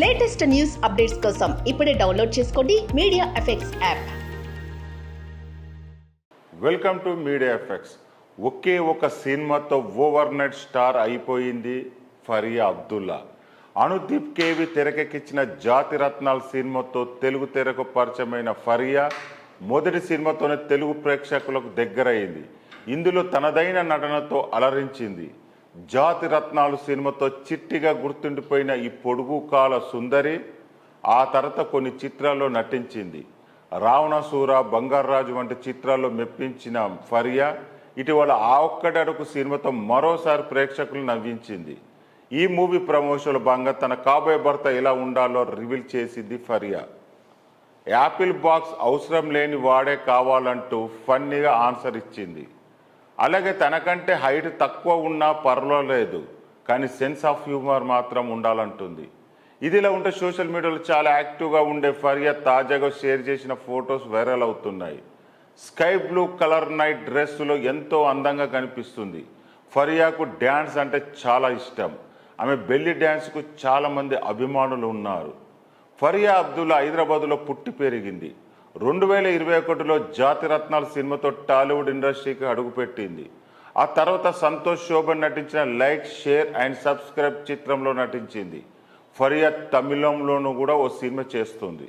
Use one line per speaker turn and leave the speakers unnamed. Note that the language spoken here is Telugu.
లేటెస్ట్ న్యూస్ అప్డేట్స్ కోసం ఇప్పుడే డౌన్లోడ్ చేసుకోండి media effects app.
Welcome to media effects. ఒకే ఒక సినిమాతో ఓవర్ నైట్ స్టార్ అయిపోయింది ఫరియా అబ్దుల్లా. అనుదీప్ కేవి తెరకెక్కించిన జాతి రత్నాలు సినిమాతో తెలుగు తెరకు పరిచయమైన ఫరియా మొదటి సినిమాతోనే తెలుగు ప్రేక్షకులకు దగ్గరయింది. ఇందులో తనదైన నటనతో అలరించింది. జాతి రత్నాలు సినిమాతో చిట్టిగా గుర్తుండిపోయిన ఈ పొడుగు కాల సుందరి ఆ తర్వాత కొన్ని చిత్రాల్లో నటించింది. రావణాసుర, బంగారాజు వంటి చిత్రాల్లో మెప్పించిన ఫరియా ఇటీవల ఆ ఒక్కటి అడుగు సినిమాతో మరోసారి ప్రేక్షకులు నవ్వించింది. ఈ మూవీ ప్రమోషన్లో భాగంగా తన కాబోయే భర్త ఎలా ఉండాలో రివీల్ చేసింది ఫరియా. యాపిల్ బాక్స్ అవసరం లేని వాడే కావాలంటూ ఫన్నీగా ఆన్సర్ ఇచ్చింది. అలాగే తనకంటే హైట్ తక్కువ ఉన్నా పర్వాలేదు, కానీ సెన్స్ ఆఫ్ హ్యూమర్ మాత్రం ఉండాలంటుంది. ఇదిలా ఉంటే సోషల్ మీడియాలో చాలా యాక్టివ్గా ఉండే ఫరియా తాజాగా షేర్ చేసిన ఫొటోస్ వైరల్ అవుతున్నాయి. స్కై బ్లూ కలర్ నైట్ డ్రెస్సులో ఎంతో అందంగా కనిపిస్తుంది. ఫరియాకు డ్యాన్స్ అంటే చాలా ఇష్టం. ఆమె బెల్లి డ్యాన్స్కు చాలామంది అభిమానులు ఉన్నారు. ఫరియా అబ్దుల్లా హైదరాబాద్లో పుట్టి పెరిగింది. 2021లో జాతి రత్నాలు సినిమాతో టాలీవుడ్ ఇండస్ట్రీకి అడుగుపెట్టింది. ఆ తర్వాత సంతోష్ శోభన్ నటించిన లైక్, షేర్ అండ్ సబ్స్క్రైబ్ చిత్రంలో నటించింది. ఫరియా తమిళంలోనూ కూడా ఓ సినిమా చేస్తుంది.